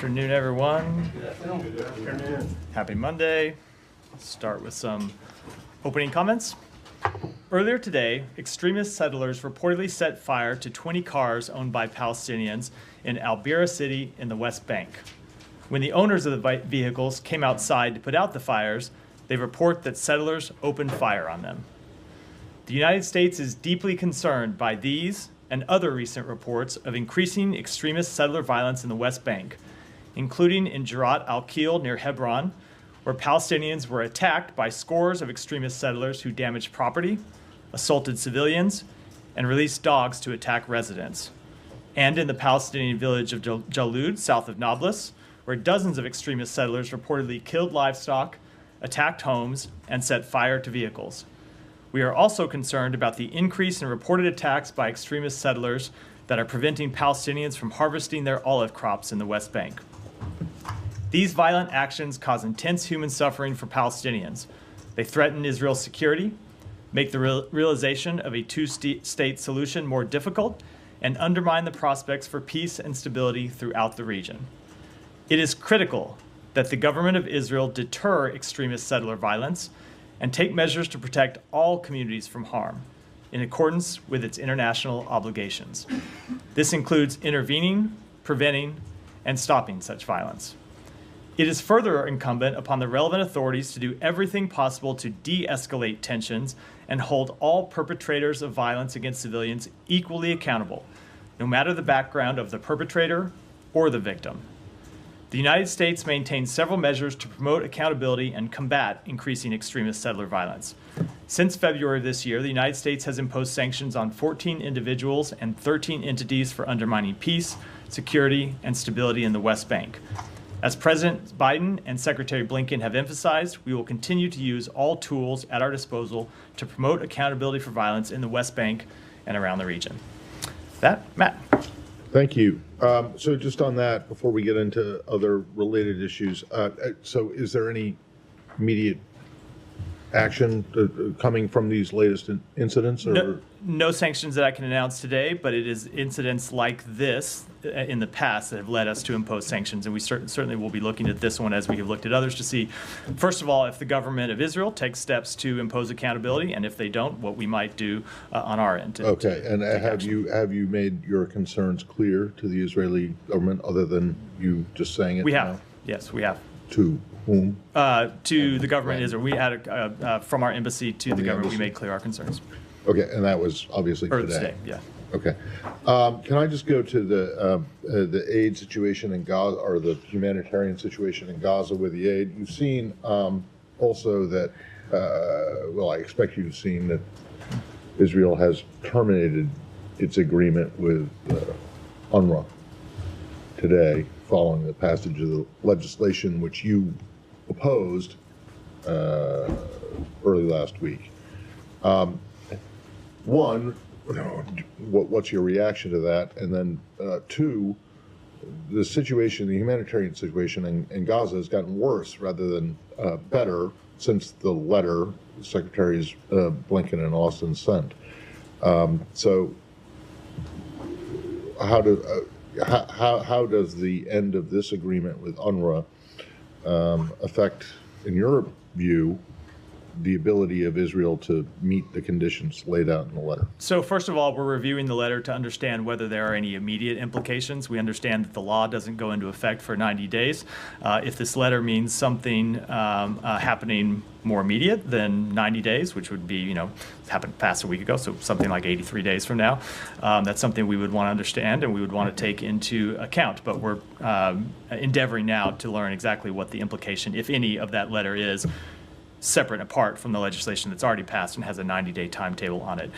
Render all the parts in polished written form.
Afternoon, everyone. Good afternoon. Happy Monday. Let's start with some opening comments. Earlier today, extremist settlers reportedly set fire to 20 cars owned by Palestinians in Al-Bira city in the West Bank. When the owners of the vehicles came outside to put out the fires, they report that settlers opened fire on them. The United States is deeply concerned by these and other recent reports of increasing extremist settler violence in the West Bank, including in Jeret al-Khil near Hebron, where Palestinians were attacked by scores of extremist settlers who damaged property, assaulted civilians, and released dogs to attack residents. And in the Palestinian village of Jalud, south of Nablus, where dozens of extremist settlers reportedly killed livestock, attacked homes, and set fire to vehicles. We are also concerned about the increase in reported attacks by extremist settlers that are preventing Palestinians from harvesting their olive crops in the West Bank. These violent actions cause intense human suffering for Palestinians. They threaten Israel's security, make the realization of a two-state solution more difficult, and undermine the prospects for peace and stability throughout the region. It is critical that the government of Israel deter extremist settler violence and take measures to protect all communities from harm, in accordance with its international obligations. This includes intervening, preventing, and stopping such violence. It is further incumbent upon the relevant authorities to do everything possible to de-escalate tensions and hold all perpetrators of violence against civilians equally accountable, no matter the background of the perpetrator or the victim. The United States maintains several measures to promote accountability and combat increasing extremist settler violence. Since February of this year, the United States has imposed sanctions on 14 individuals and 13 entities for undermining peace, security, and stability in the West Bank. As President Biden and Secretary Blinken have emphasized, we will continue to use all tools at our disposal to promote accountability for violence in the West Bank and around the region. That, Matt. Thank you. So just on that, before we get into other related issues, so is there any immediate action coming from these latest incidents? Or? No sanctions that I can announce today, but it is incidents like this in the past that have led us to impose sanctions, and we certainly will be looking at this one as we have looked at others to see, first of all, if the government of Israel takes steps to impose accountability, and if they don't, what we might do on our end. Okay, and have you made your concerns clear to the Israeli government, other than you just saying it? We have. Yes, we have. To whom? To the government of Israel. We had from our embassy to the government. We made clear our concerns. Okay, and that was obviously today. Yeah. Okay. Can I just go to the aid situation in Gaza, or the humanitarian situation in Gaza with the aid? You've seen also that, well, I expect you've seen that Israel has terminated its agreement with UNRWA today, following the passage of the legislation which you opposed early last week. One, what's your reaction to that? And then two, the humanitarian situation in Gaza has gotten worse rather than better since the letter Secretaries Blinken and Austin sent. So how does the end of this agreement with UNRWA affect, in your view, the ability of Israel to meet the conditions laid out in the letter? So first of all, we're reviewing the letter to understand whether there are any immediate implications. We understand that the law doesn't go into effect for 90 days. If this letter means something happening more immediate than 90 days, which would be, happened past a week ago, so something like 83 days from now, that's something we would want to understand and we would want to take into account. But we're endeavoring now to learn exactly what the implication, if any, of that letter is, separate and apart from the legislation that's already passed and has a 90-day timetable on it.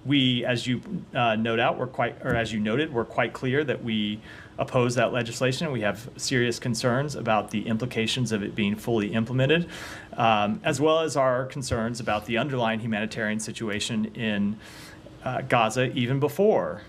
We, as you noted, we're quite clear that we oppose that legislation. We have serious concerns about the implications of it being fully implemented, as well as our concerns about the underlying humanitarian situation in Gaza even before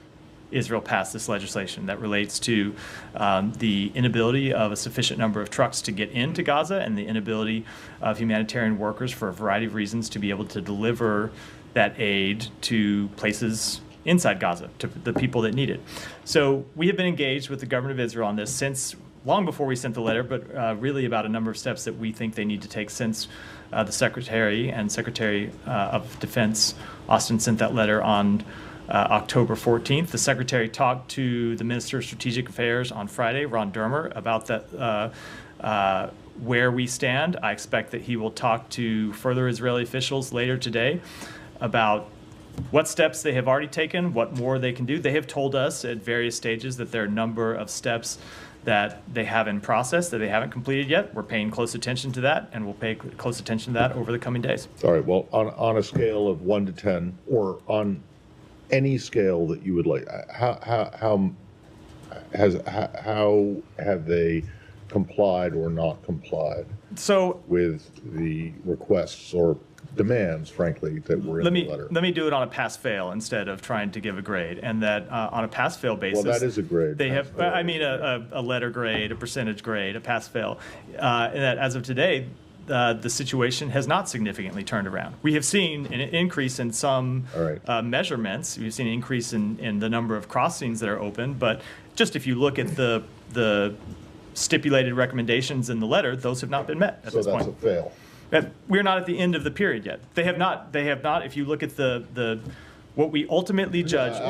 Israel passed this legislation that relates to the inability of a sufficient number of trucks to get into Gaza and the inability of humanitarian workers for a variety of reasons to be able to deliver that aid to places inside Gaza, to the people that need it. So we have been engaged with the government of Israel on this since long before we sent the letter, but really about a number of steps that we think they need to take since the Secretary and Secretary of Defense Austin sent that letter on October 14th. The Secretary talked to the Minister of Strategic Affairs on Friday, Ron Dermer, about that, where we stand. I expect that he will talk to further Israeli officials later today about what steps they have already taken, what more they can do. They have told us at various stages that there are a number of steps that they have in process that they haven't completed yet. We're paying close attention to that, and we'll pay close attention to that over the coming days. All right, well, on a scale of 1 to 10, or on any scale that you would like, how have they complied or not complied with the requests or demands, frankly, that were in the letter? Let me do it on a pass-fail instead of trying to give a grade. And that on a pass-fail basis, well, that is a grade. They have, I mean, a letter grade, a percentage grade, a pass-fail. And that as of today, the situation has not significantly turned around. We have seen an increase in some measurements. We've seen an increase in the number of crossings that are open. But just if you look at the stipulated recommendations in the letter, those have not been met at this point. So that's a fail. We're not at the end of the period yet. They have not. If you look at the what we ultimately judge,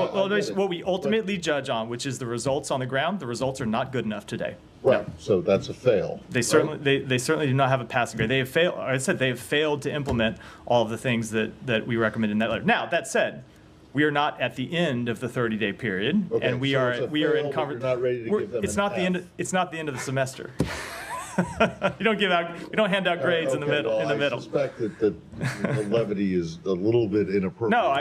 what we ultimately judge on, which is the results on the ground, the results are not good enough today. Right. No. So that's a fail. They certainly they certainly do not have a passing grade. They have failed. I said they have failed to implement all of the things that we recommend in that letter. Now that said, we are not at the end of the 30-day period, and we are in conversation. It's not the end. It's not the end of the semester. You don't hand out grades in the middle. I suspect that the levity is a little bit inappropriate. No,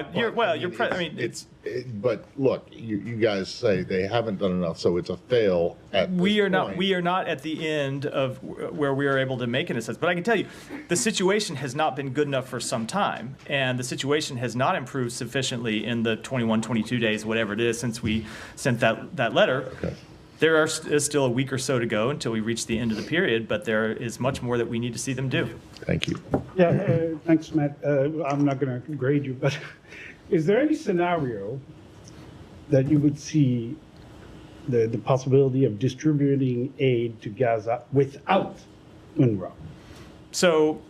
but look, you guys say they haven't done enough, so it's a fail at this point. We are not at the end of where we are able to make an assessment. But I can tell you, the situation has not been good enough for some time, and the situation has not improved sufficiently in the 21, 22 days, whatever it is, since we sent that letter. Okay. There is still a week or so to go until we reach the end of the period, but there is much more that we need to see them do. Thank you. Yeah, thanks, Matt. I'm not going to grade you, but is there any scenario that you would see the possibility of distributing aid to Gaza without UNRWA? So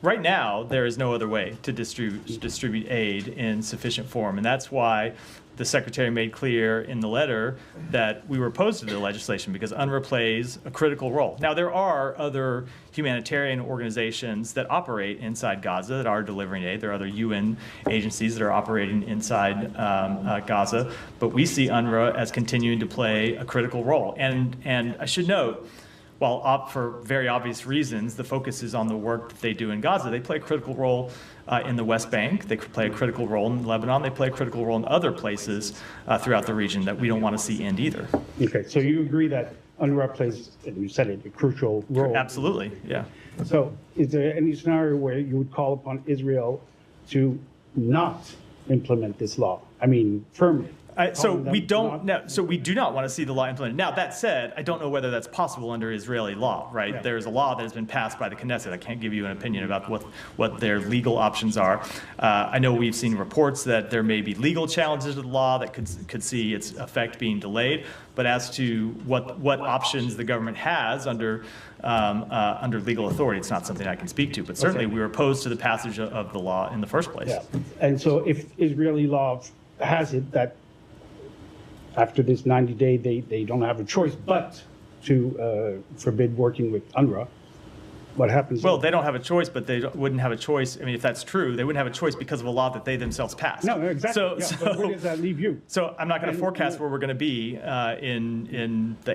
right now, there is no other way to distribute aid in sufficient form, and that's why the Secretary made clear in the letter that we were opposed to the legislation because UNRWA plays a critical role. Now, there are other humanitarian organizations that operate inside Gaza that are delivering aid. There are other UN agencies that are operating inside Gaza, but we see UNRWA as continuing to play a critical role. And I should note, while for very obvious reasons, the focus is on the work that they do in Gaza, they play a critical role in the West Bank. They play a critical role in Lebanon. They play a critical role in other places throughout the region that we don't want to see end either. Okay, so you agree that UNRWA plays, and you said it, a crucial role? Absolutely, yeah. So is there any scenario where you would call upon Israel to not implement this law? I mean, firmly. So we do not want to see the law implemented. Now, that said, I don't know whether that's possible under Israeli law, right? Yeah. There's a law that has been passed by the Knesset. I can't give you an opinion about what their legal options are. I know we've seen reports that there may be legal challenges to the law that could see its effect being delayed. But as to what options the government has under legal authority, it's not something I can speak to. But certainly we were opposed to the passage of the law in the first place. Yeah. And so if Israeli law has it that after this 90-day, they don't have a choice but to forbid working with UNRWA. What happens? Well, they don't have a choice, but they wouldn't have a choice. I mean, if that's true, they wouldn't have a choice because of a law that they themselves passed. No, exactly. But where does that leave you? So I'm not going to forecast where we're going to be in the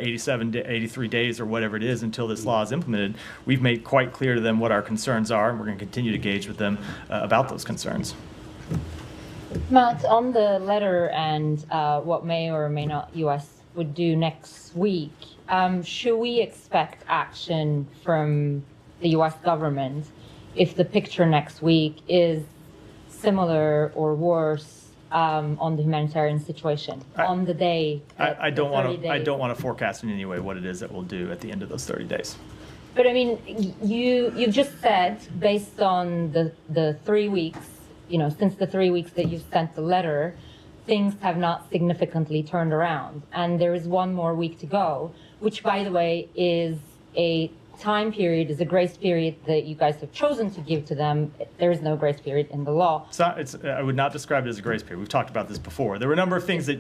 83 days or whatever it is until this law is implemented. We've made quite clear to them what our concerns are, and we're going to continue to engage with them about those concerns. Matt, on the letter and what may or may not U.S. would do next week, should we expect action from the U.S. government if the picture next week is similar or worse on the humanitarian situation on the day? I don't want to forecast in any way what it is that we'll do at the end of those 30 days. But I mean, you've just said based on the 3 weeks. Since the 3 weeks that you've sent the letter, things have not significantly turned around. And there is one more week to go. which, by the way, is a time period, is a grace period that you guys have chosen to give to them. There is no grace period in the law. I would not describe it as a grace period. We've talked about this before. There were a number of things that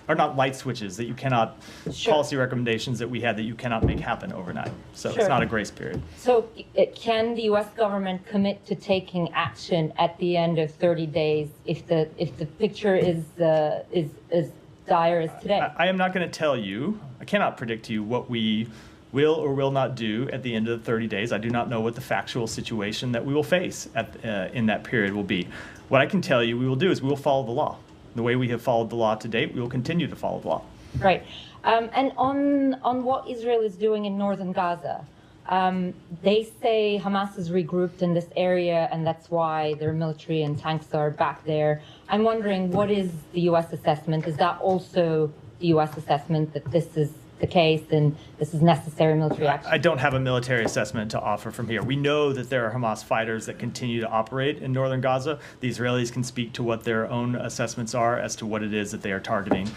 are not light switches that you cannot, policy recommendations that we had that you cannot make happen overnight. So it's not a grace period. So can the U.S. government commit to taking action at the end of 30 days if the picture is as dire as today? I am not going to tell you, I cannot predict to you what we will or will not do at the end of the 30 days. I do not know what the factual situation that we will face in that period will be. What I can tell you we will do is we will follow the law. The way we have followed the law to date, we will continue to follow the law. Right. And on what Israel is doing in northern Gaza, they say Hamas is regrouped in this area, and that's why their military and tanks are back there. I'm wondering, what is the U.S. assessment? Is that also the U.S. assessment that this is the case and this is necessary military action? I don't have a military assessment to offer from here. We know that there are Hamas fighters that continue to operate in northern Gaza. The Israelis can speak to what their own assessments are as to what it is that they are targeting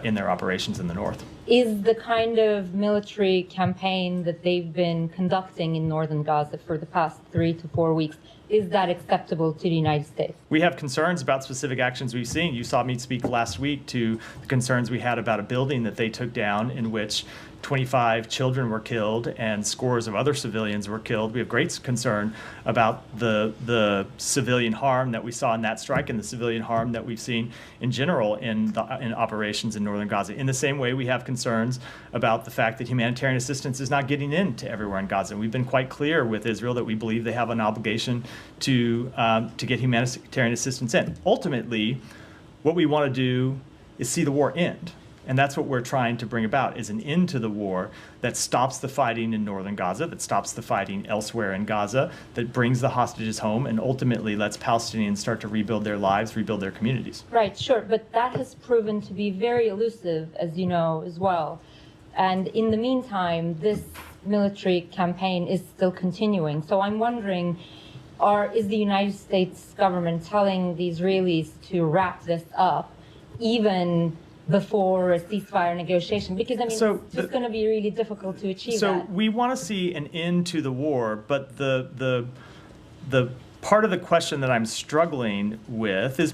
in their operations in the north. Is the kind of military campaign that they've been conducting in northern Gaza for the past 3 to 4 weeks, is that acceptable to the United States? We have concerns about specific actions we've seen. You saw me speak last week to the concerns we had about a building that they took down in which 25 children were killed and scores of other civilians were killed. We have great concern about the civilian harm that we saw in that strike and the civilian harm that we've seen in general in operations in northern Gaza. In the same way, we have concerns about the fact that humanitarian assistance is not getting into everywhere in Gaza. We've been quite clear with Israel that we believe they have an obligation to get humanitarian assistance in. Ultimately, what we want to do is see the war end. And that's what we're trying to bring about, is an end to the war that stops the fighting in northern Gaza, that stops the fighting elsewhere in Gaza, that brings the hostages home, and ultimately lets Palestinians start to rebuild their lives, rebuild their communities. Right, sure. But that has proven to be very elusive, as you know, as well. And in the meantime, this military campaign is still continuing. So I'm wondering, is the United States government telling the Israelis to wrap this up, even before a ceasefire negotiation? Because, I mean, it's just going to be really difficult to achieve that. So we want to see an end to the war, but the part of the question that I'm struggling with is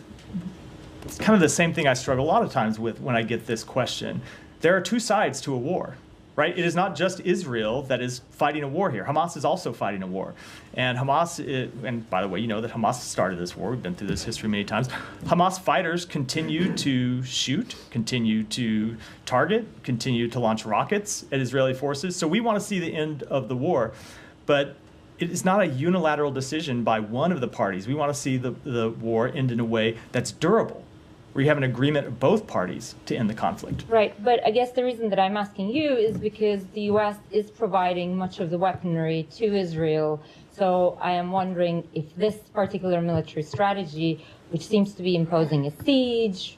it's kind of the same thing I struggle a lot of times with when I get this question. There are two sides to a war, right? It is not just Israel that is fighting a war here. Hamas is also fighting a war. And and by the way, you know that Hamas started this war. We've been through this history many times. Hamas fighters continue to shoot, continue to target, continue to launch rockets at Israeli forces. So we want to see the end of the war. But it is not a unilateral decision by one of the parties. We want to see the war end in a way that's durable, where you have an agreement of both parties to end the conflict. Right, but I guess the reason that I'm asking you is because the U.S. is providing much of the weaponry to Israel. So I am wondering if this particular military strategy, which seems to be imposing a siege,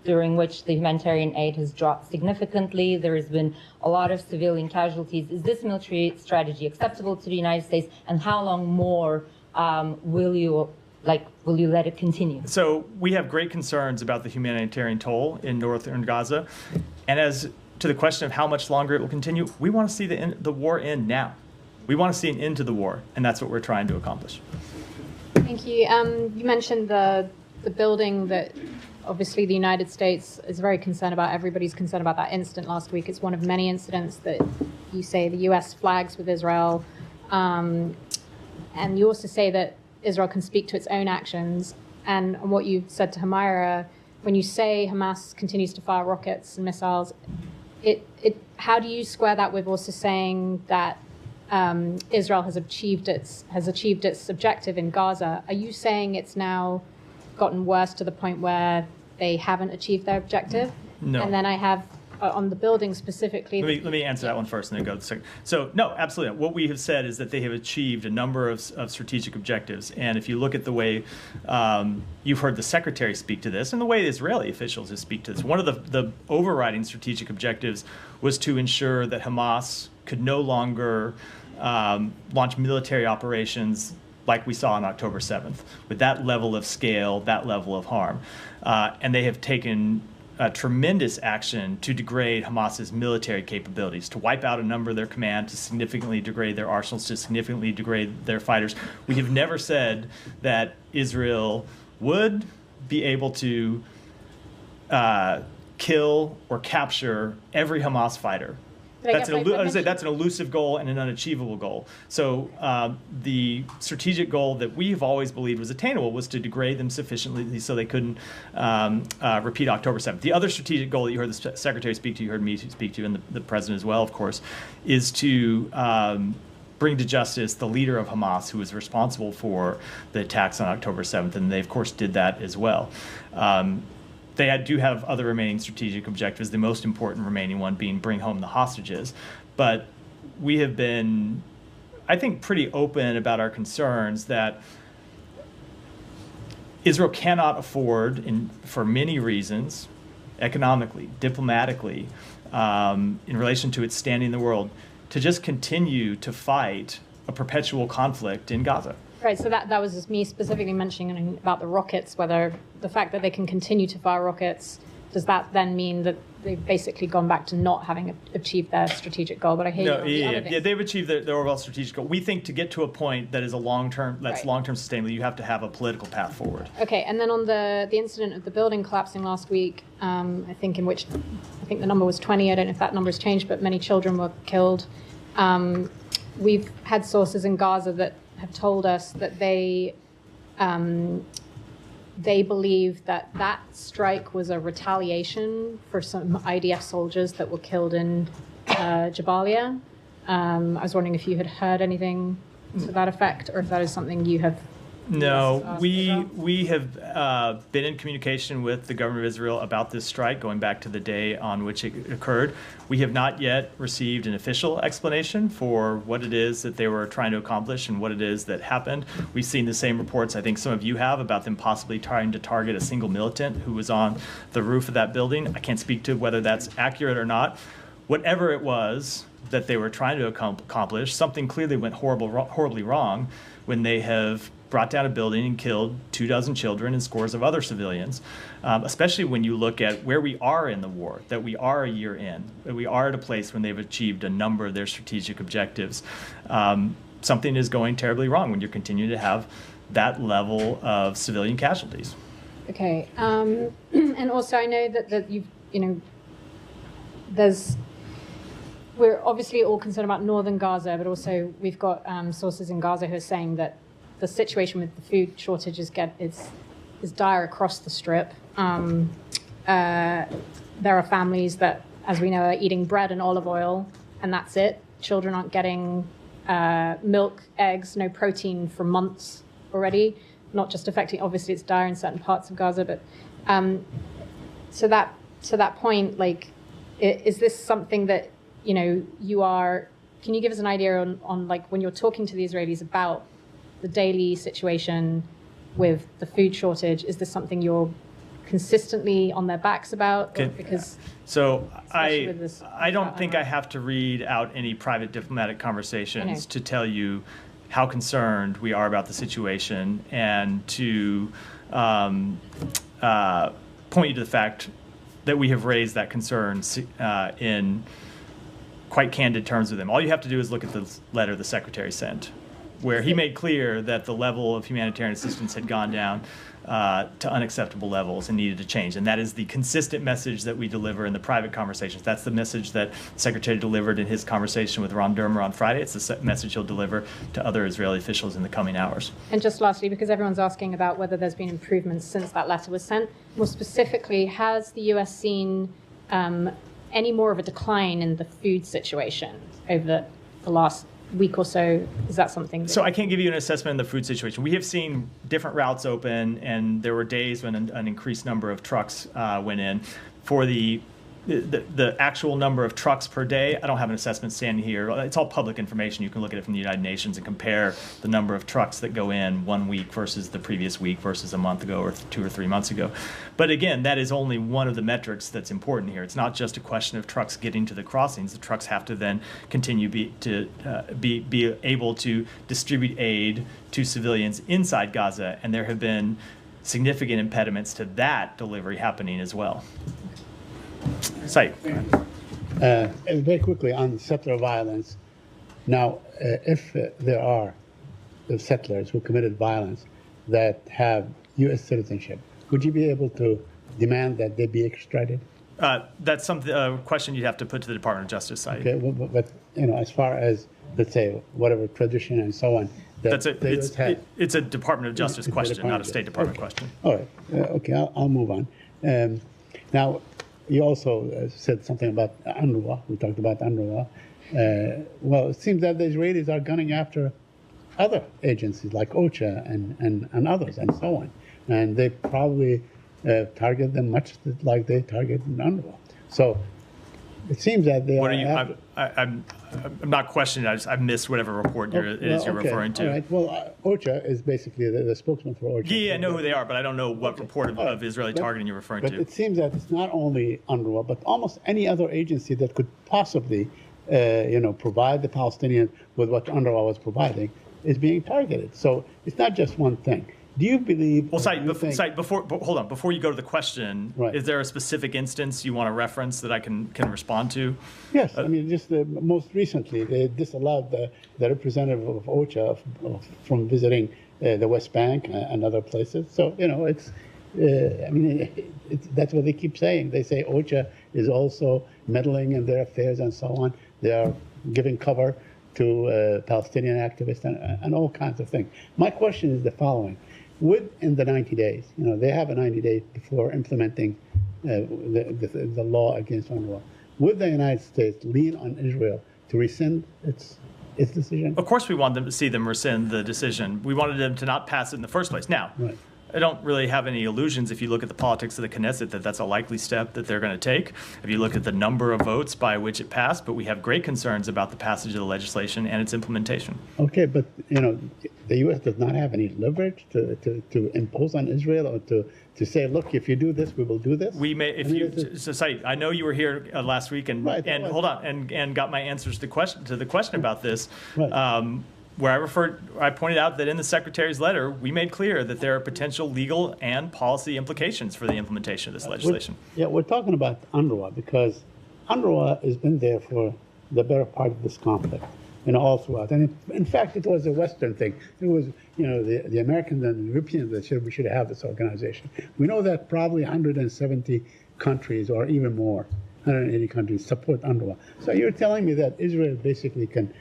during which the humanitarian aid has dropped significantly, there has been a lot of civilian casualties. Is this military strategy acceptable to the United States, and how long more will you let it continue? So we have great concerns about the humanitarian toll in northern Gaza. And as to the question of how much longer it will continue, we want to see the war end now. We want to see an end to the war, and that's what we're trying to accomplish. Thank you. You mentioned the building that obviously the United States is very concerned about. Everybody's concerned about that incident last week. It's one of many incidents that you say the U.S. flags with Israel. And you also say that Israel can speak to its own actions. And what you said to Humaira, when you say Hamas continues to fire rockets and missiles, how do you square that with also saying that Israel has achieved its objective in Gaza? Are you saying it's now gotten worse to the point where they haven't achieved their objective? No. And then I have on the building specifically. Let me answer that one first and then go to the second. So no, absolutely. What we have said is that they have achieved a number of strategic objectives. And if you look at the way you've heard the secretary speak to this and the way the Israeli officials have speak to this, one of the overriding strategic objectives was to ensure that Hamas could no longer launch military operations like we saw on October 7th, with that level of scale, that level of harm. And they have taken tremendous action to degrade Hamas's military capabilities, to wipe out a number of their command, to significantly degrade their arsenals, to significantly degrade their fighters. We have never said that Israel would be able to kill or capture every Hamas fighter. That's an elusive goal and an unachievable goal. So the strategic goal that we've always believed was attainable was to degrade them sufficiently so they couldn't repeat October 7th. The other strategic goal that you heard the Secretary speak to, you heard me speak to, and the President as well, of course, is to bring to justice the leader of Hamas who was responsible for the attacks on October 7th, and they, of course, did that as well. They do have other remaining strategic objectives, the most important remaining one being bring home the hostages. But we have been, I think, pretty open about our concerns that Israel cannot afford, for many reasons, economically, diplomatically, in relation to its standing in the world, to just continue to fight a perpetual conflict in Gaza. Right, so that was just me specifically mentioning about the rockets, whether the fact that they can continue to fire rockets, does that then mean that they've basically gone back to not having achieved their strategic goal? But I hear they've achieved their overall strategic goal. We think to get to a point that is long-term sustainable, you have to have a political path forward. Okay, and then on the incident of the building collapsing last week, I think the number was 20. I don't know if that number has changed, but many children were killed. We've had sources in Gaza that have told us that they believe that strike was a retaliation for some IDF soldiers that were killed in Jabalia. I was wondering if you had heard anything to that effect, or if that is something you have. No, we have been in communication with the government of Israel about this strike going back to the day on which it occurred. We have not yet received an official explanation for what it is that they were trying to accomplish and what it is that happened. We've seen the same reports I think some of you have about them possibly trying to target a single militant who was on the roof of that building. I can't speak to whether that's accurate or not. Whatever it was that they were trying to accomplish, something clearly went horribly wrong when they have brought down a building and killed 24 children and scores of other civilians, especially when you look at where we are in the war, that we are a year in, that we are at a place when they've achieved a number of their strategic objectives. Something is going terribly wrong when you're continuing to have that level of civilian casualties. Okay, and also I know that we're obviously all concerned about northern Gaza, but also we've got sources in Gaza who are saying that the situation with the food shortage is dire across the strip. There are families that, as we know, are eating bread and olive oil, and that's it. Children aren't getting milk, eggs, no protein for months already. Not just affecting, obviously, it's dire in certain parts of Gaza, but to that point, like, is this something that you are? Can you give us an idea on like when you're talking to the Israelis about the daily situation with the food shortage, is this something you're consistently on their backs about? Because I don't think I have to read out any private diplomatic conversations to tell you how concerned we are about the situation and to point you to the fact that we have raised that concern in quite candid terms with them. All you have to do is look at the letter the Secretary sent, where he made clear that the level of humanitarian assistance had gone down to unacceptable levels and needed to change. And that is the consistent message that we deliver in the private conversations. That's the message that the Secretary delivered in his conversation with Ron Dermer on Friday. It's the message he'll deliver to other Israeli officials in the coming hours. And just lastly, because everyone's asking about whether there's been improvements since that letter was sent, more specifically, has the U.S. seen any more of a decline in the food situation over the last week or so? Is that something So I can't give you an assessment of the food situation. We have seen different routes open, and there were days when an increased number of trucks went in. For the actual number of trucks per day, I don't have an assessment standing here. It's all public information. You can look at it from the United Nations and compare the number of trucks that go in 1 week versus the previous week versus a month ago or 2 or 3 months ago. But again, that is only one of the metrics that's important here. It's not just a question of trucks getting to the crossings. The trucks have to then continue to be able to distribute aid to civilians inside Gaza, and there have been significant impediments to that delivery happening as well. Said. Very quickly on settler violence. Now, if there are settlers who committed violence that have U.S. citizenship, would you be able to demand that they be extradited? That's a question you'd have to put to the Department of Justice side. Okay, but as far as, let's say, whatever tradition and so on, It's a Department of Justice question, not a State Department question. All right. Okay, I'll move on. Now, you also said something about UNRWA. We talked about UNRWA. Well, it seems that the Israelis are gunning after other agencies like OCHA and others and so on. And they probably target them much like they target UNRWA. So it seems that they I'm not questioning. I missed whatever report you're referring to. All right. Well, OCHA is basically the spokesman for OCHA. Yeah, I know who they are, but I don't know what report of Israeli targeting you're referring to. But it seems that it's not only UNRWA, but almost any other agency that could possibly, provide the Palestinians with what UNRWA was providing is being targeted. So it's not just one thing. Do you believe? Well, before you go to the question, Right. Is there a specific instance you want to reference that I can respond to? Yes, I mean, just most recently, they disallowed the representative of OCHA from visiting the West Bank and other places. So, that's what they keep saying. They say OCHA is also meddling in their affairs and so on. They are giving cover to Palestinian activists and all kinds of things. My question is the following. Within the 90 days, they have a 90 days before implementing the law against UNRWA. Would the United States lean on Israel to rescind its decision? Of course we want them to see them rescind the decision. We wanted them to not pass it in the first place. Now, Right. I don't really have any illusions if you look at the politics of the Knesset that that's a likely step that they're going to take. If you look at the number of votes by which it passed, but we have great concerns about the passage of the legislation and its implementation. Okay, but the U.S. does not have any leverage to impose on Israel or to say, look, if you do this, we will do this. We may, Said, I know you were here last week and Right, hold on and got my answers to the question about this. Right. Where I pointed out that in the Secretary's letter, we made clear that there are potential legal and policy implications for the implementation of this legislation. We're talking about UNRWA because UNRWA has been there for the better part of this conflict, all throughout. And in fact, it was a Western thing. It was, the Americans and the Europeans that said we should have this organization. We know that probably 170 countries or even more, 180 countries support UNRWA. So you're telling me that Israel basically can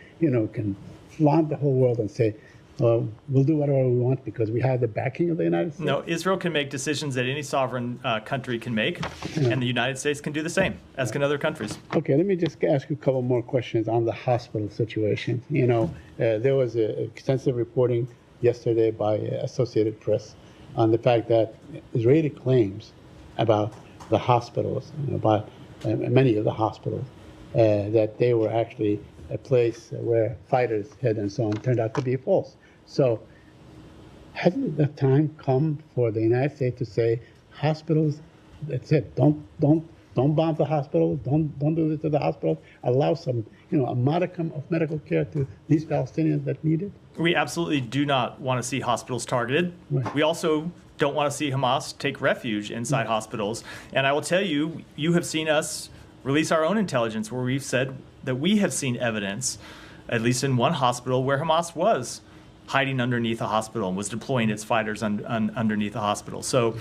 flaunt the whole world and say, we'll do whatever we want because we have the backing of the United States? No, Israel can make decisions that any sovereign country can make, and the United States can do the same, as can other countries. Okay, let me just ask you a couple more questions on the hospital situation. There was extensive reporting yesterday by Associated Press on the fact that Israeli claims about the hospitals, about many of the hospitals, that they were actually a place where fighters hid and so on, turned out to be false. So hasn't the time come for the United States to say, hospitals, that's it, don't bomb the hospitals, don't do this to the hospitals, allow some, a modicum of medical care to these Palestinians that need it? We absolutely do not want to see hospitals targeted. Right. We also don't want to see Hamas take refuge inside hospitals. And I will tell you, you have seen us release our own intelligence where we've said that we have seen evidence, at least in one hospital, where Hamas was hiding underneath a hospital and was deploying its fighters underneath a hospital. So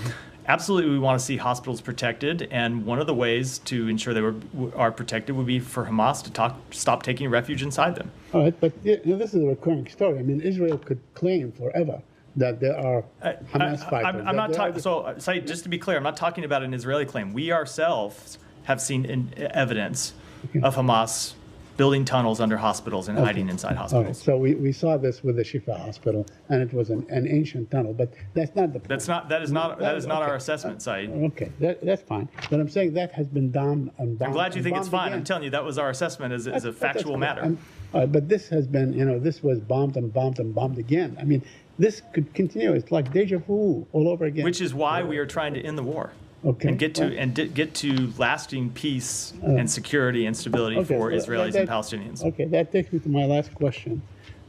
absolutely we want to see hospitals protected, and one of the ways to ensure they are protected would be for Hamas to stop taking refuge inside them. All right, but this is a recurring story. I mean, Israel could claim forever that there are Hamas fighters. I'm not talking, so Said, just to be clear, I'm not talking about an Israeli claim. We ourselves have seen evidence of Hamas building tunnels under hospitals and hiding inside All right, hospitals. so we saw this with the Shifa hospital, and it was an ancient tunnel, but that's not the point. That is not our assessment, Said. Okay, that's fine. But I'm saying that has been done and bombed. I'm glad you think it's fine. Again. I'm telling you that was our assessment as a factual matter. But this has been, this was bombed and bombed and bombed again. I mean, this could continue. It's like deja vu all over again. Which is why we are trying to end the war. Okay. And get to lasting peace and security and stability for Israelis and Palestinians. Okay, that takes me to my last question.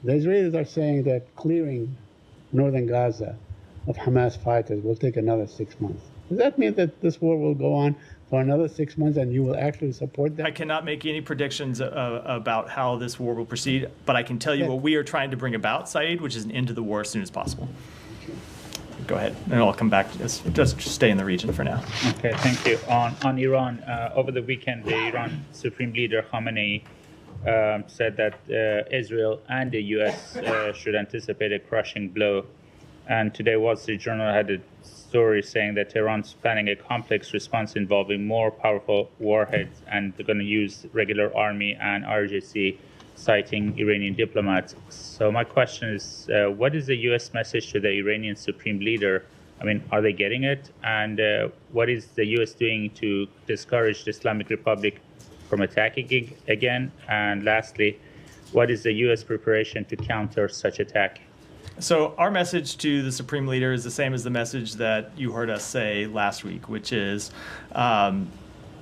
The Israelis are saying that clearing northern Gaza of Hamas fighters will take another 6 months. Does that mean that this war will go on for another 6 months and you will actually support them? I cannot make any predictions about how this war will proceed, but I can tell you what we are trying to bring about, Saeed, which is an end to the war as soon as possible. Go ahead, and I'll come back to this. Just stay in the region for now. Okay, thank you. On Iran, over the weekend, the Iran Supreme Leader Khamenei said that Israel and the U.S. Should anticipate a crushing blow. And today, Wall Street Journal had a story saying that Tehran's planning a complex response involving more powerful warheads, and they're going to use regular army and RJC, citing Iranian diplomats. So my question is, what is the U.S. message to the Iranian Supreme Leader? I mean, are they getting it? And what is the U.S. doing to discourage the Islamic Republic from attacking again? And lastly, what is the U.S. preparation to counter such attack? So our message to the Supreme Leader is the same as the message that you heard us say last week, which is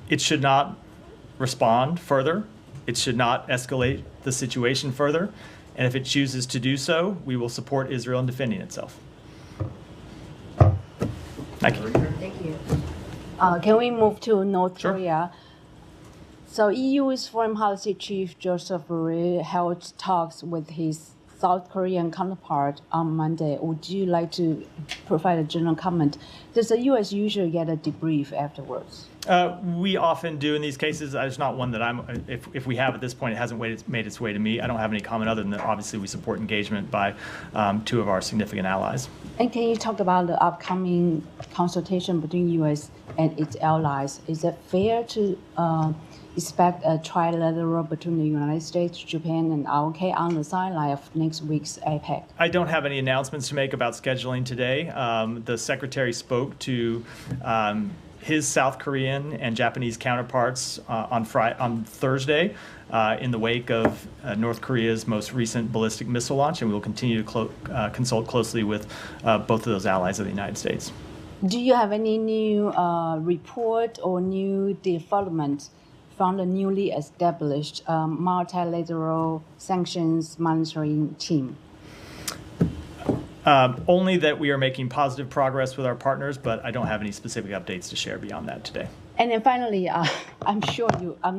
it should not respond further. It should not escalate the situation further. And if it chooses to do so, we will support Israel in defending itself. Thank you. Thank you. Can we move to North Sure. Korea? So EU's foreign policy chief Joseph Borrell held talks with his South Korean counterpart on Monday. Would you like to provide a general comment? Does the U.S. usually get a debrief afterwards? We often do in these cases. There's not one that if we have at this point, it hasn't made its way to me. I don't have any comment other than that obviously we support engagement by two of our significant allies. And can you talk about the upcoming consultation between U.S. and its allies? Is it fair to expect a trilateral between the United States, Japan, and ROK on the sideline of next week's APEC? I don't have any announcements to make about scheduling today. The Secretary spoke to his South Korean and Japanese counterparts on Thursday in the wake of North Korea's most recent ballistic missile launch, and we will continue to consult closely with both of those allies of the United States. Do you have any new report or new development from the newly established multilateral sanctions monitoring team? Only that we are making positive progress with our partners, but I don't have any specific updates to share beyond that today. And then finally, I'm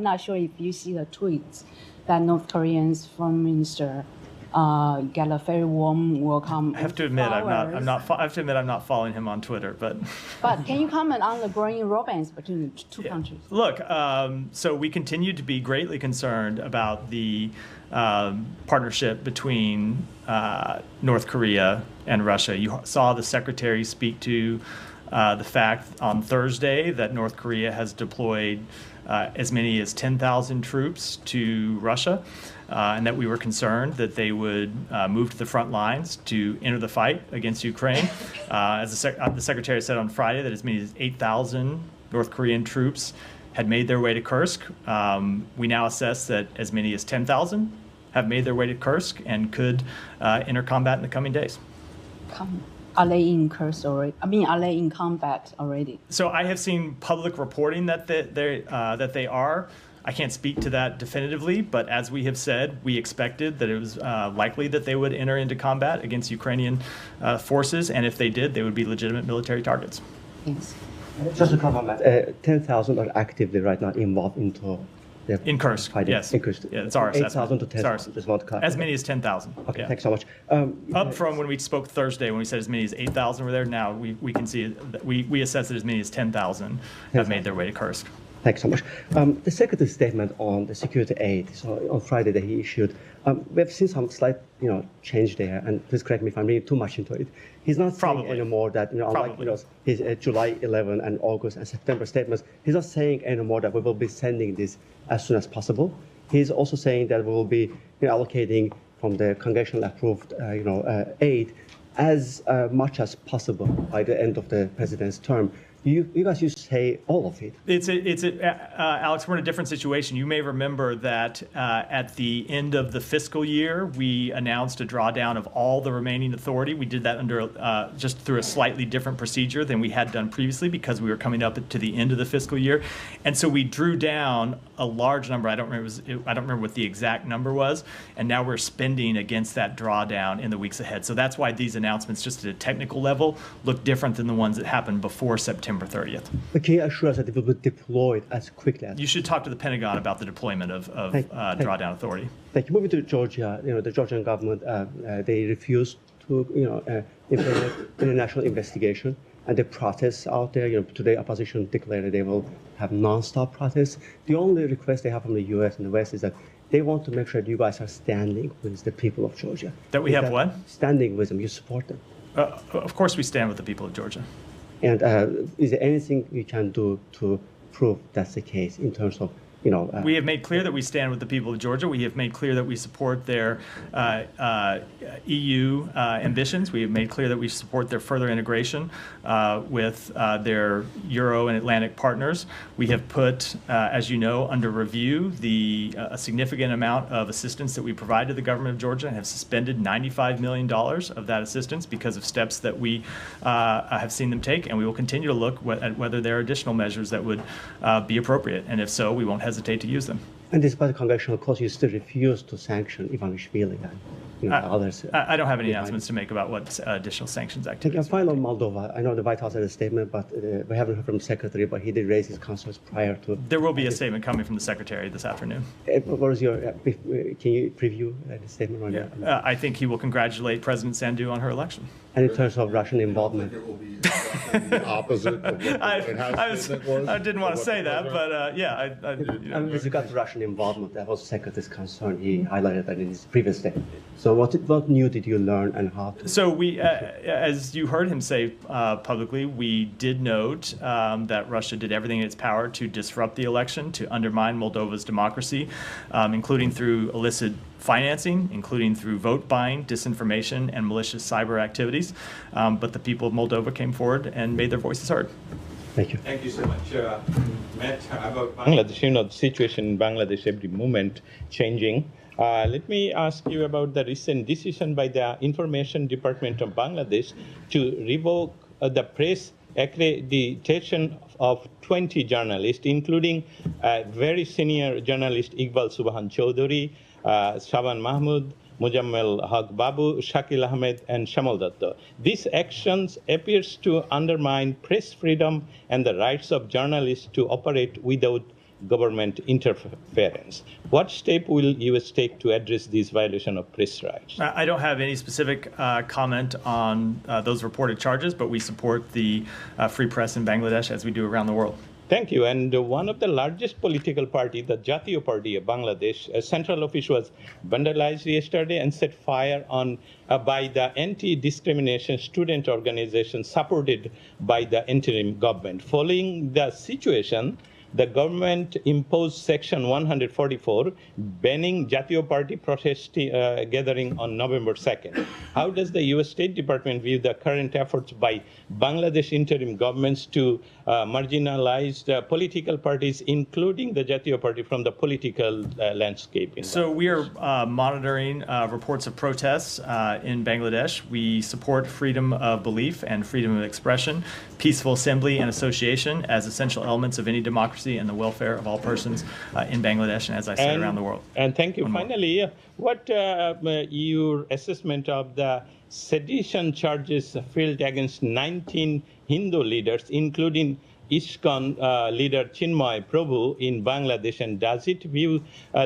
not sure if you see the tweets that North Korean's foreign minister got a very warm welcome. I have to admit, I'm not following him on Twitter, but. But can you comment on the growing romance between the two countries? Look, so we continue to be greatly concerned about the partnership between North Korea and Russia. You saw the Secretary speak to the fact on Thursday that North Korea has deployed as many as 10,000 troops to Russia, and that we were concerned that they would move to the front lines to enter the fight against Ukraine. As the Secretary said on Friday, that as many as 8,000 North Korean troops had made their way to Kursk. We now assess that as many as 10,000 have made their way to Kursk and could enter combat in the coming days. Are they in Kursk already? I mean, are they in combat already? So I have seen public reporting that they are. I can't speak to that definitively, but as we have said, we expected that it was likely that they would enter into combat against Ukrainian forces, and if they did, they would be legitimate military targets. Yes. Just to confirm that, 10,000 are actively right now involved into the In Kursk, fighting. yes. In Kursk. Yeah, it's our assessment. 8,000 to 10,000 is what As many as 10,000. Okay, yeah. thanks so much. Up from when we spoke Thursday, when we said as many as 8,000 were there, now we can see that we assess that as many as 10,000 have made their way to Kursk. Thanks so much. The Secretary's statement on the security aid, so on Friday that he issued, we have seen some slight, change there. And please correct me if I'm reading too much into it. He's not saying anymore that, unlike his July 11 and August and September statements, he's not saying anymore that we will be sending this as soon as possible. He's also saying that we will be allocating from the congressionally approved, aid as much as possible by the end of the president's term. You guys used to say all of it. Alex, we're in a different situation. You may remember that at the end of the fiscal year, we announced a drawdown of all the remaining authority. We did that under just through a slightly different procedure than we had done previously because we were coming up to the end of the fiscal year, and so we drew down a large number. I don't remember what the exact number was, and now we're spending against that drawdown in the weeks ahead. So that's why these announcements, just at a technical level, look different than the ones that happened before September September 30th. But can you assure us that it will be deployed as quickly as? You should talk to the Pentagon about the deployment of drawdown authority. Thank you. Moving to Georgia, the Georgian government, they refused to, implement international investigation, and the protests out there. Today, opposition declared that they will have non-stop protests. The only request they have from the U.S. and the West is that they want to make sure that you guys are standing with the people of Georgia. That we have what? Standing with them. You support them. Of course, we stand with the people of Georgia. And is there anything you can do to prove that's the case in terms of, we have made clear that we stand with the people of Georgia. We have made clear that we support their EU ambitions. We have made clear that we support their further integration with their Euro and Atlantic partners. We have put, as you know, under review a significant amount of assistance that we provide to the government of Georgia and have suspended $95 million of that assistance because of steps that we have seen them take. And we will continue to look at whether there are additional measures that would be appropriate. And if so, we won't hesitate to use them. And despite the congressional cause, you still refuse to sanction Ivanishvili and others. I don't have any announcements to make about what additional sanctions activities. And finally, on Moldova, I know the White House had a statement, but we haven't heard from the Secretary, but he did raise his concerns prior to. There will be a statement coming from the Secretary this afternoon. What is your, can you preview the statement? On yeah. I think he will congratulate President Sandu on her election. And in terms of Russian involvement? It will be the opposite of what the White House statement was. I didn't want to say that, but yeah. With regard to Russian involvement, that was the Secretary's concern. He highlighted that in his previous statement. So what new did you learn and how to? So we, as you heard him say publicly, we did note that Russia did everything in its power to disrupt the election, to undermine Moldova's democracy, including through illicit financing, including through vote buying, disinformation, and malicious cyber activities. But the people of Moldova came forward and made their voices heard. Thank you. Thank you so much. Matt, about Bangladesh, the situation in Bangladesh every moment changing. Let me ask you about the recent decision by the Information Department of Bangladesh to revoke the press accreditation of 20 journalists, including very senior journalist Iqbal Subhan Chowdhury, Shaban Mahmood, Mujammel Haq Babu, Shakil Ahmed, and Shamal Datta. These actions appears to undermine press freedom and the rights of journalists to operate without government interference. What step will U.S. take to address this violation of press rights? I don't have any specific comment on those reported charges, but we support the free press in Bangladesh as we do around the world. Thank you. And one of the largest political party, the Jatiyo Party of Bangladesh, a central office was vandalized yesterday and set fire on by the anti-discrimination student organization supported by the interim government. Following the situation, the government imposed Section 144, banning Jatiyo Party protest gathering on November 2nd. How does the U.S. State Department view the current efforts by Bangladesh interim governments to marginalize the political parties, including the Jatiyo Party, from the political landscape? So we are monitoring reports of protests in Bangladesh. We support freedom of belief and freedom of expression, peaceful assembly and association as essential elements of any democracy and the welfare of all persons in Bangladesh and, as I said, around the world. And thank you. Finally, what your assessment of the sedition charges filed against 19 Hindu leaders, including ISKCON leader Chinmay Prabhu in Bangladesh, and does it view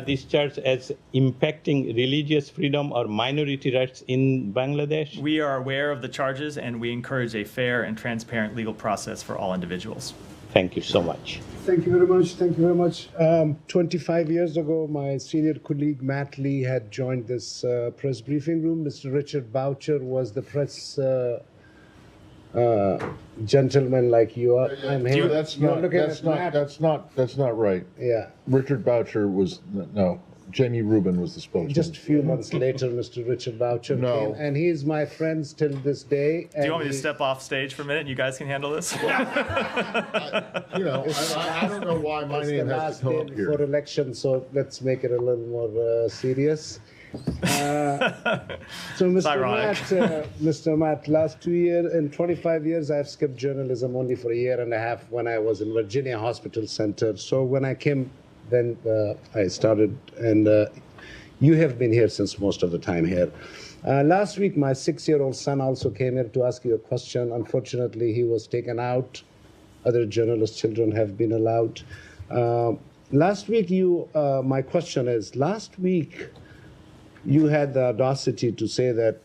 this charge as impacting religious freedom or minority rights in Bangladesh? We are aware of the charges, and we encourage a fair and transparent legal process for all individuals. Thank you so much. Thank you very much. Thank you very much. 25 years ago, my senior colleague Matt Lee had joined this press briefing room. Mr. Richard Boucher was the press gentleman like you are. I'm here. That's not right. Yeah. Richard Boucher was no. Jamie Rubin was the spokesman. Just a few months later, Mr. Richard Boucher came, and he's my friend till this day. Do you want me to step off stage for a minute and you guys can handle this? I don't know why my name has to come up here. For election, so let's make it a little more serious. So, Mr. Matt, last 2 years, in 25 years, I've skipped journalism only for a year and a half when I was in Virginia Hospital Center. So when I came, then I started, and you have been here since most of the time here. Last week, my 6-year-old son also came here to ask you a question. Unfortunately, he was taken out other journalists' children have been allowed. Last week, my question is, last week, you had the audacity to say that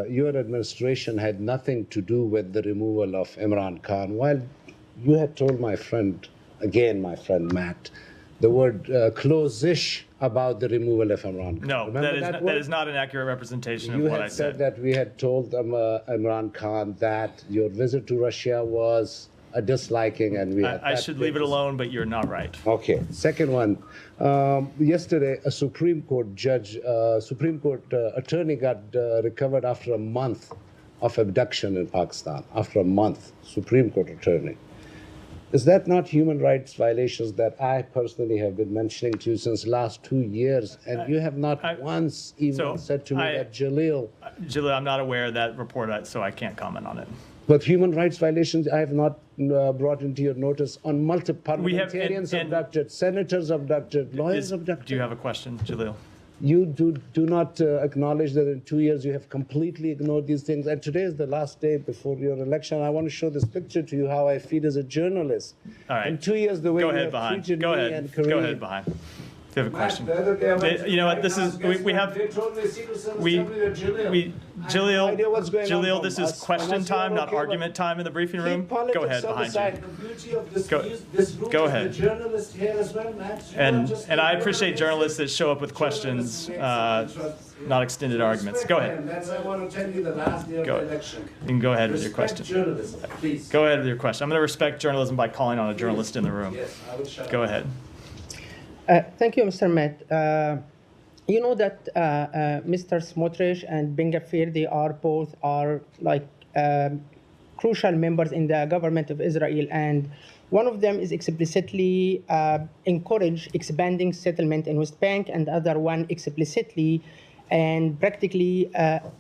your administration had nothing to do with the removal of Imran Khan, while you had told my friend, again my friend Matt, the word close-ish about the removal of Imran Khan. No, that is not an accurate representation of what I said. You had said that we had told Imran Khan that your visit to Russia was a disliking, and we had I should leave it alone, but you're not right. Okay. Second one, yesterday a Supreme Court attorney got recovered after a month of abduction in Pakistan. After a month, Supreme Court attorney. Is that not human rights violations that I personally have been mentioning to you since last 2 years, and you have not once even said to me that Jalil, I'm not aware of that report, so I can't comment on it. But human rights violations I have not brought into your notice on multiple parliamentarians abducted, senators abducted, lawyers abducted. Do you have a question, Jalil? You do not acknowledge that in 2 years you have completely ignored these things. And today is the last day before your election. I want to show this picture to you how I feel as a journalist. All right. In 2 years, the way you have treated me and Kareem. Go ahead, behind. If you have a question. You know what, this is, we have, Jalil, this is question time, not argument time in the briefing room. Go ahead, behind you. Go ahead. And I appreciate journalists that show up with questions, not extended arguments. Go ahead. That's I want to tell you the last day of the election. You can go ahead with your question. Journalism, please. Go ahead with your question. I'm going to respect journalism by calling on a journalist in the room. Yes, I will shut Go up. ahead. Thank you, Mr. Matt. You know that Mr. Smotrich and Ben Gvir, they are both crucial members in the government of Israel, and one of them is explicitly encourage expanding settlement in West Bank, and the other one explicitly and practically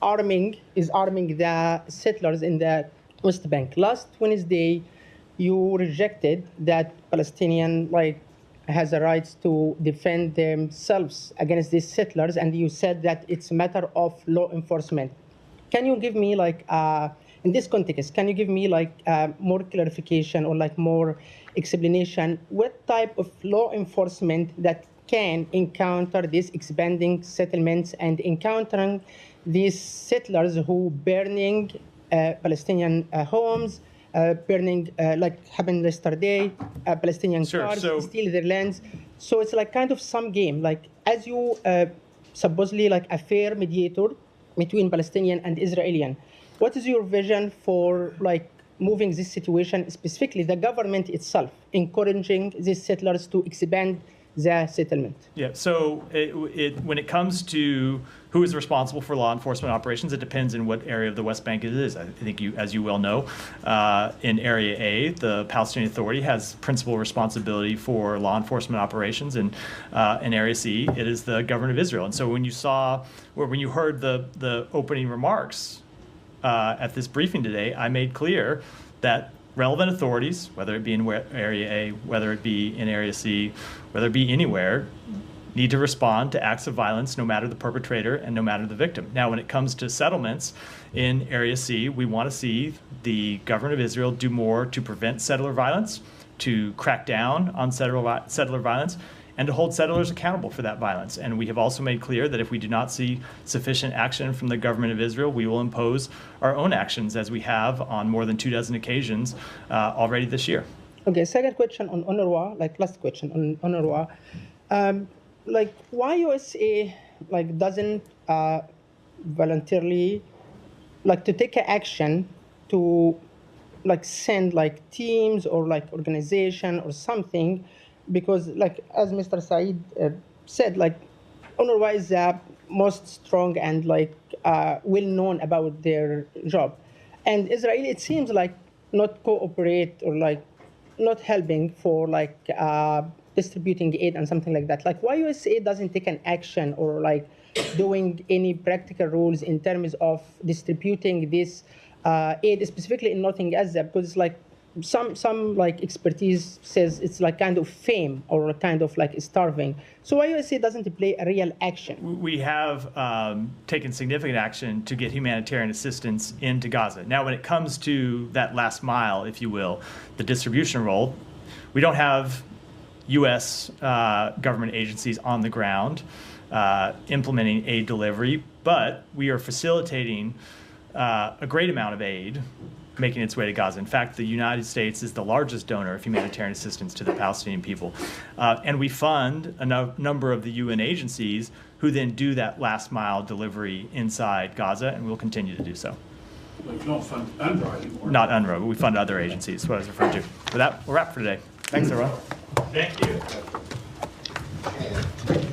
arming the settlers in the West Bank. Last Wednesday, you rejected that Palestinian has a right to defend themselves against these settlers, and you said that it's a matter of law enforcement. Can you give me, in this context, can you give me more clarification or more explanation what type of law enforcement that can encounter these expanding settlements and encountering these settlers who burning Palestinian homes, burning, like happened yesterday, Palestinian cars, steal their lands. So it's kind of some game. As you supposedly a fair mediator between Palestinian and Israeli, what is your vision for moving this situation, specifically the government itself, encouraging these settlers to expand the settlement? Yeah, so when it comes to who is responsible for law enforcement operations, it depends in what area of the West Bank it is. I think as you well know, in Area A, the Palestinian Authority has principal responsibility for law enforcement operations, and in Area C, it is the government of Israel. And so when you heard the opening remarks at this briefing today, I made clear that relevant authorities, whether it be in Area A, whether it be in Area C, whether it be anywhere, need to respond to acts of violence no matter the perpetrator and no matter the victim. Now, when it comes to settlements in Area C, we want to see the government of Israel do more to prevent settler violence, to crack down on settler violence, and to hold settlers accountable for that violence. And we have also made clear that if we do not see sufficient action from the government of Israel, we will impose our own actions, as we have on more than 24 occasions already this year. Okay, second question on UNRWA, last question on UNRWA. Why USA doesn't voluntarily to take action to send teams or organization or something, because as Mr. Saeed said, UNRWA is the most strong and well known about their job, and Israel, it seems not cooperate or not helping for distributing aid and something like that. Why USA doesn't take an action or doing any practical rules in terms of distributing this aid, specifically in Northern Gaza, because some like expertise says it's like kind of fame or kind of like starving. So why USA doesn't play a real action? We have taken significant action to get humanitarian assistance into Gaza. Now, when it comes to that last mile, if you will, the distribution role, we don't have U.S. Government agencies on the ground implementing aid delivery, but we are facilitating a great amount of aid making its way to Gaza. In fact, the United States is the largest donor of humanitarian assistance to the Palestinian people. And we fund a number of the UN agencies who then do that last mile delivery inside Gaza, and we'll continue to do so. Well, you don't fund UNRWA anymore. Not UNRWA, but we fund other agencies, what I was referring to. With that, we'll wrap for today. Thanks, everyone. Thank you.